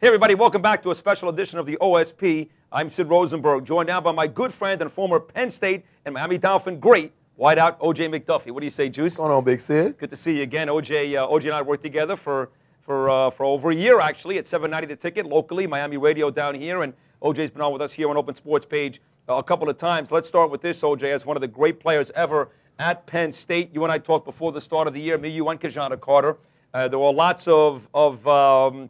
Hey, everybody, welcome back to a special edition of the OSP. I'm Sid Rosenberg, joined now by my good friend and former Penn State and Miami Dolphin great wideout, O.J. McDuffie. What do you say, Juice? What's going on, Big Sid? Good to see you again. O.J. and I worked together for over a year, actually, at $7.90 The Ticket, locally, Miami Radio down here, and O.J.'s been on with us here on Open Sports Page a couple of times. Let's start with this, O.J., as one of the great players ever at Penn State. You and I talked before the start of the year, me, you, and Kajana Carter. There were lots of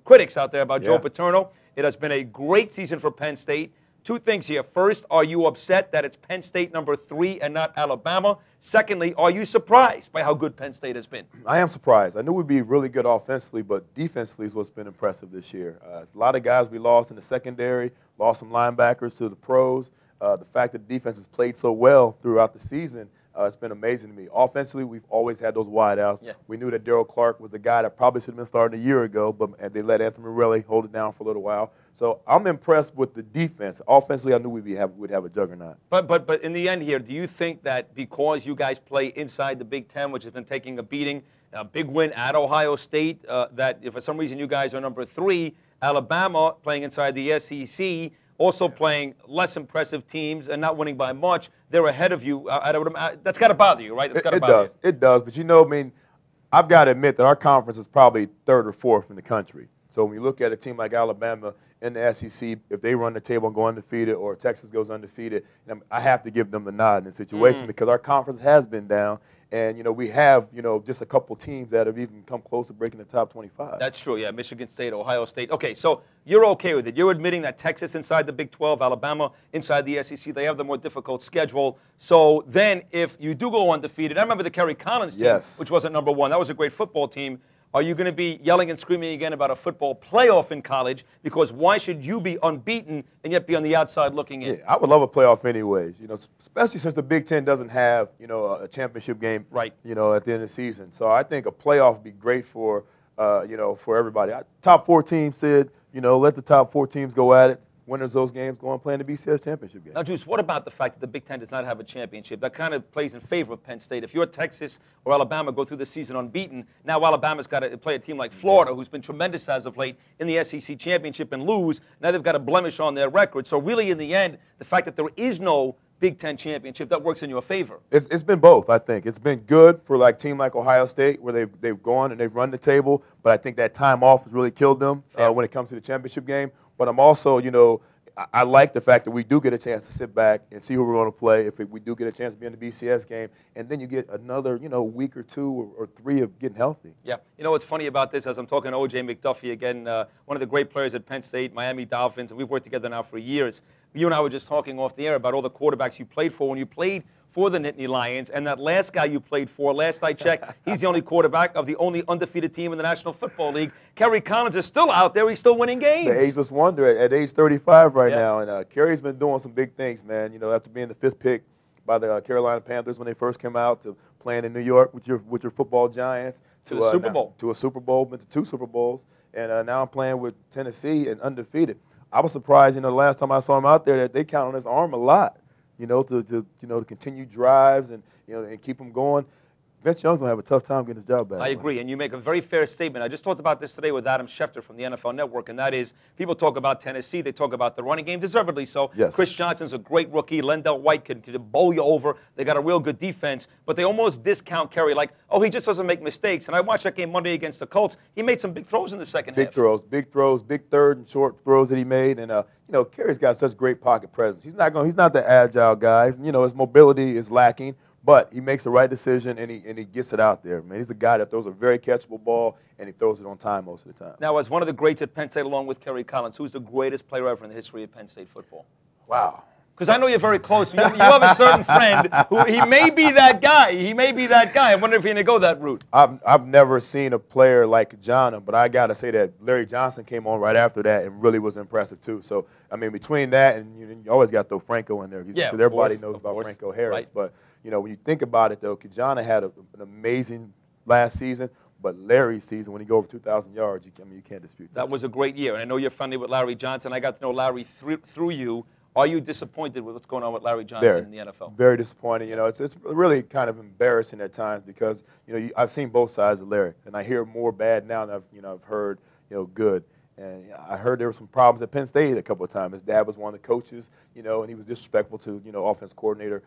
critics out there about Joe Paterno. It has been a great season for Penn State. Two things here. First, are you upset that it's Penn State number 3 and not Alabama? Secondly, are you surprised by how good Penn State has been? I am surprised. I knew we'd be really good offensively, but defensively is what's been impressive this year. A lot of guys we lost in the secondary, lost some linebackers to the pros. The fact that the defense has played so well throughout the season, it's been amazing to me. Offensively, we've always had those wideouts. Yeah. We knew that Daryl Clark was the guy that probably should have been starting a year ago, but they let Anthony Morelli hold it down for a little while. So I'm impressed with the defense. Offensively, I knew we'd have a juggernaut. But in the end here, do you think that because you guys play inside the Big Ten, which has been taking a beating, a big win at Ohio State, that if for some reason you guys are number 3, Alabama playing inside the SEC, also playing less impressive teams and not winning by much, they're ahead of you. That's got to bother you, right? That's got to bother you. It does. But, you know, I mean, I've got to admit that our conference is probably 3rd or 4th in the country. So when you look at a team like Alabama in the SEC, if they run the table and go undefeated or Texas goes undefeated, I have to give them the nod in this situation because our conference has been down. And, you know, we have, you know, just a couple teams that have even come close to breaking the top 25. That's true, yeah. Michigan State, Ohio State. Okay, so you're okay with it. You're admitting that Texas inside the Big 12, Alabama inside the SEC, they have the more difficult schedule. So then if you do go undefeated, I remember the Kerry Collins team, which wasn't number 1. That was a great football team. Are you going to be yelling and screaming again about a football playoff in college? Because why should you be unbeaten and yet be on the outside looking in? Yeah, I would love a playoff anyways, you know, especially since the Big Ten doesn't have, you know, a championship game, you know, at the end of the season. So I think a playoff would be great for, you know, for everybody. Top 4 teams, Sid, you know, let the top 4 teams go at it. Winners of those games go and play in the BCS championship game. Now, Juice, what about the fact that the Big Ten does not have a championship? That kind of plays in favor of Penn State. If you're Texas or Alabama, go through the season unbeaten, now Alabama's got to play a team like Florida, who's been tremendous as of late in the SEC championship and lose. Now they've got a blemish on their record. So really, in the end, the fact that there is no Big Ten championship, that works in your favor. It's been both, I think. It's been good for like a team like Ohio State where they've gone and they've run the table, but I think that time off has really killed them when it comes to the championship game. But I'm also, you know, I like the fact that we do get a chance to sit back and see who we're going to play if we do get a chance to be in the BCS game, and then you get another, you know, week or 2 or 3 of getting healthy. Yeah. You know what's funny about this, as I'm talking to O.J. McDuffie again, one of the great players at Penn State, Miami Dolphins, and we've worked together now for years. You and I were just talking off the air about all the quarterbacks you played for when you played for the Nittany Lions, and that last guy you played for, last I checked, he's the only quarterback of the only undefeated team in the National Football League. Kerry Collins is still out there. He's still winning games. The ageless wonder at age 35 right now, and Kerry's been doing some big things, man. You know, after being the 5th pick by the Carolina Panthers when they first came out, to playing in New York with your football giants, to a Super Bowl. To a Super Bowl, been to 2 Super Bowls, and now I'm playing with Tennessee and undefeated. I was surprised, you know, the last time I saw him out there that they count on his arm a lot, you know, to continue drives and, you know, and keep him going. Vince Young's going to have a tough time getting his job back. I agree, and you make a very fair statement. I just talked about this today with Adam Schefter from the NFL Network, and that is people talk about Tennessee. They talk about the running game, deservedly so. Yes. Chris Johnson's a great rookie. Lendell White can bowl you over. They got a real good defense, but they almost discount Kerry like, oh, he just doesn't make mistakes. And I watched that game Monday against the Colts. He made some big throws in the second half. Big throws, big third and short throws that he made. And, you know, Kerry's got such great pocket presence. He's not the agile guy. You know, his mobility is lacking. But he makes the right decision, and he gets it out there. Man, he's a guy that throws a very catchable ball, and he throws it on time most of the time. Now, as one of the greats at Penn State, along with Kerry Collins, who's the greatest player ever in the history of Penn State football? Wow. Because I know you're very close. You have a certain friend who he may be that guy. He may be that guy. I wonder if you're going to go that route. I've never seen a player like Jonna, but I got to say that Larry Johnson came on right after that and really was impressive too. So, I mean, between that and you always got to throw Franco in there because everybody knows about Franco Harris. But, you know, when you think about it, though, Kajana had an amazing last season, but Larry's season, when he go over 2,000 yards, you can't dispute that. That was a great year. And I know you're friendly with Larry Johnson. I got to know Larry through you. Are you disappointed with what's going on with Larry Johnson in the NFL? Very disappointed. You know, it's really kind of embarrassing at times because, you know, I've seen both sides of Larry, and I hear more bad now than I've heard, good. And I heard there were some problems at Penn State a couple of times. His dad was one of the coaches, and he was disrespectful to, offense coordinator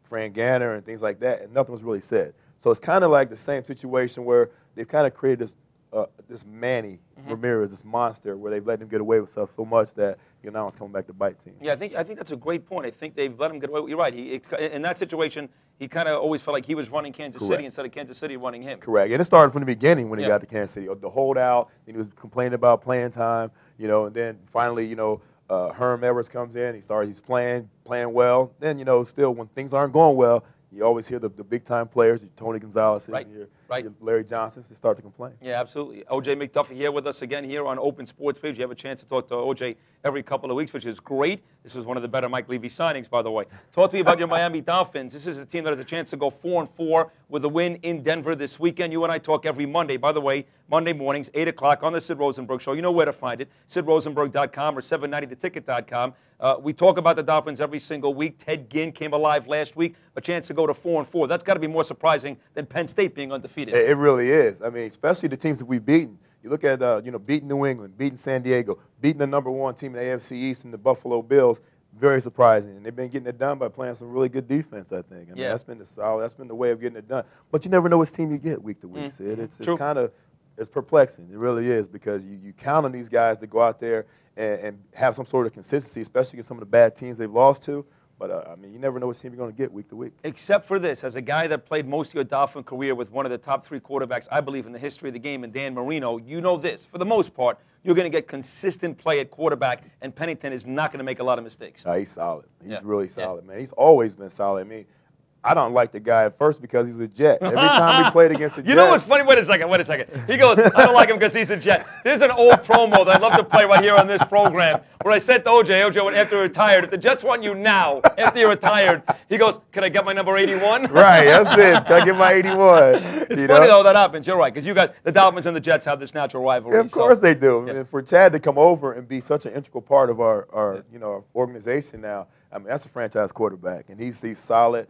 Fran Ganner and things like that, and nothing was really said. So it's kind of like the same situation where they've kind of created this Manny Ramirez, this monster, where they've let him get away with stuff so much that now it's coming back to bite teams. Yeah, I think that's a great point. I think they've let him get away. You're right. In that situation, he kind of always felt like he was running Kansas City instead of Kansas City running him. Correct. And it started from the beginning when he got to Kansas City. The holdout, and he was complaining about playing time, and then finally, Herm Edwards comes in. He's playing well. Then, still when things aren't going well, you always hear the big-time players, Tony Gonzalez, Larry Johnson, they start to complain. Yeah, absolutely. O.J. McDuffie here with us again here on Open Sports Page. You have a chance to talk to O.J. every couple of weeks, which is great. This was one of the better Mike Levy signings, by the way. Talk to me about your Miami Dolphins. This is a team that has a chance to go 4-4 with a win in Denver this weekend. You and I talk every Monday. By the way, Monday mornings, 8 o'clock on the Sid Rosenberg Show. You know where to find it, sidrosenberg.com or 790theticket.com. We talk about the Dolphins every single week. Ted Ginn came alive last week, a chance to go to 4-4. That's got to be more surprising than Penn State being undefeated. It really is. I mean, especially the teams that we've beaten. You look at, beating New England, beating San Diego, beating the #1 team in the AFC East and the Buffalo Bills. Very surprising. And they've been getting it done by playing some really good defense, I think. I mean, that's been the way of getting it done. But you never know which team you get week to week, Sid. It's kind of perplexing. It really is, because you count on these guys to go out there and have some sort of consistency, especially against some of the bad teams they've lost to. But, I mean, you never know which team you're going to get week to week. Except for this, as a guy that played most of your Dolphin career with one of the top 3 quarterbacks, I believe, in the history of the game, and Dan Marino, you know this. For the most part, you're going to get consistent play at quarterback, and Pennington is not going to make a lot of mistakes. He's solid. He's really solid, man. He's always been solid. I mean, I don't like the guy at first because he's a Jet. Every time we played against the Jets. You know what's funny? Wait a second. He goes, I don't like him because he's a Jet. There's an old promo that I'd love to play right here on this program where I said to OJ, after he retired, if the Jets want you now, after you're retired, he goes, can I get my number 81? Right, that's it. Can I get my 81? It's funny, though, that happens. You're right, because you guys, the Dolphins and the Jets have this natural rivalry. Yeah, of course they do. Yeah. I mean, for Chad to come over and be such an integral part of our organization now, I mean, that's a franchise quarterback, and he's solid.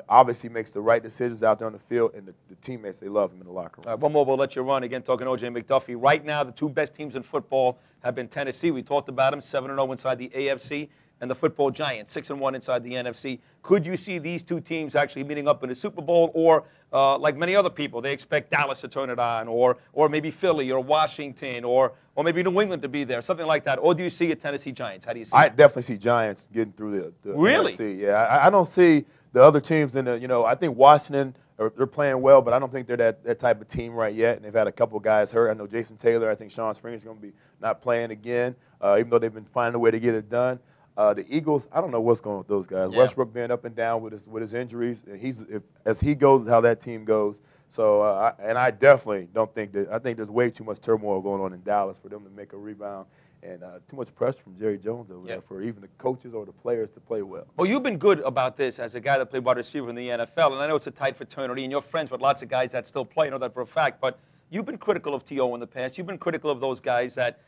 Obviously makes the right decisions out there on the field, and the teammates, they love him in the locker room. All right, one more, we'll let you run. Again, talking O.J. McDuffie. Right now, the 2 best teams in football have been Tennessee. We talked about them, 7-0 inside the AFC, and the football Giants, 6-1 inside the NFC. Could you see these 2 teams actually meeting up in the Super Bowl, or like many other people, they expect Dallas to turn it on, or maybe Philly or Washington, or maybe New England to be there, something like that? Or do you see a Tennessee Giants? How do you see it? I definitely see Giants getting through the Really? NFC. Yeah, I don't see the other teams in the, I think Washington, they're playing well, but I don't think they're that type of team right yet. And they've had a couple of guys hurt. I know Jason Taylor, I think Sean Springer's going to be not playing again, even though they've been finding a way to get it done. The Eagles, I don't know what's going on with those guys. Yeah. Westbrook being up and down with his injuries, and as he goes, how that team goes. So, I definitely don't think that. I think there's way too much turmoil going on in Dallas for them to make a rebound. And too much pressure from Jerry Jones over there for even the coaches or the players to play well. Well, you've been good about this as a guy that played wide receiver in the NFL, and I know it's a tight fraternity, and you're friends with lots of guys that still play. I know that for a fact. But you've been critical of T.O. in the past. You've been critical of those guys that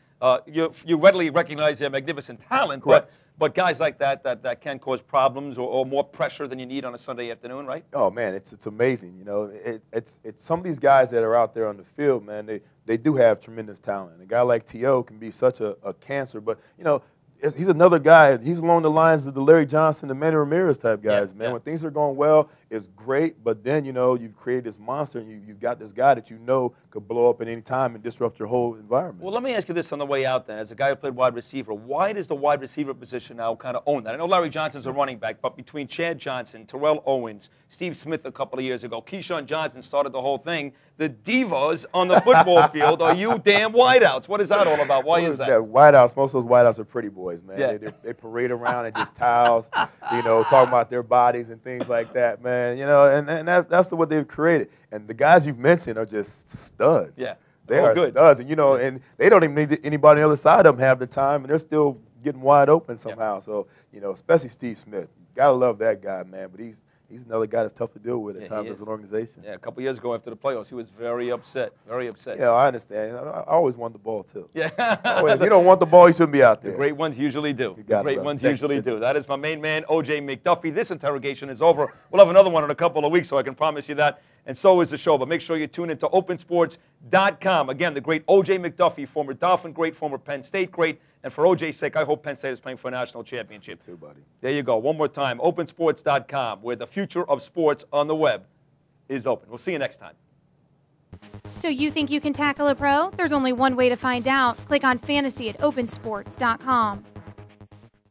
you readily recognize their magnificent talent. Correct. But guys like that can cause problems or more pressure than you need on a Sunday afternoon, right? Oh man, it's amazing. It's some of these guys that are out there on the field, man. They do have tremendous talent. A guy like T.O. can be such a cancer, but he's another guy. He's along the lines of the Larry Johnson, the Manny Ramirez type guys, man. When things are going well, it's great, but then, you've created this monster, and you've got this guy that could blow up at any time and disrupt your whole environment. Well, let me ask you this on the way out then. As a guy who played wide receiver, why does the wide receiver position now kind of own that? I know Larry Johnson's a running back, but between Chad Johnson, Terrell Owens, Steve Smith a couple of years ago, Keyshawn Johnson started the whole thing. The divas on the football field are you damn wideouts. What is that all about? Why is that? Wideouts, most of those wideouts are pretty boys, man. Yeah. They parade around in just towels, talking about their bodies and things like that, man. And that's what they've created. And the guys you've mentioned are just studs. Yeah. They are good studs. And, and they don't even need anybody on the other side of them half the time, and they're still getting wide open somehow. Yeah. So, especially Steve Smith. Got to love that guy, man. But he's another guy that's tough to deal with at times as an organization. Yeah, a couple years ago after the playoffs, he was very upset, very upset. Yeah, I understand. I always want the ball, too. Yeah. If you don't want the ball, you shouldn't be out there. The great ones usually do. The great ones usually do. That is my main man, O.J. McDuffie. This interrogation is over. We'll have another one in a couple of weeks, so I can promise you that. and so is the show. But make sure you tune into opensports.com. Again, the great O.J. McDuffie, former Dolphin great, former Penn State great. And for O.J.'s sake, I hope Penn State is playing for a national championship. Too, buddy. There you go. One more time, opensports.com, where the future of sports on the web is open. We'll see you next time. So you think you can tackle a pro? There's only one way to find out. Click on fantasy at opensports.com.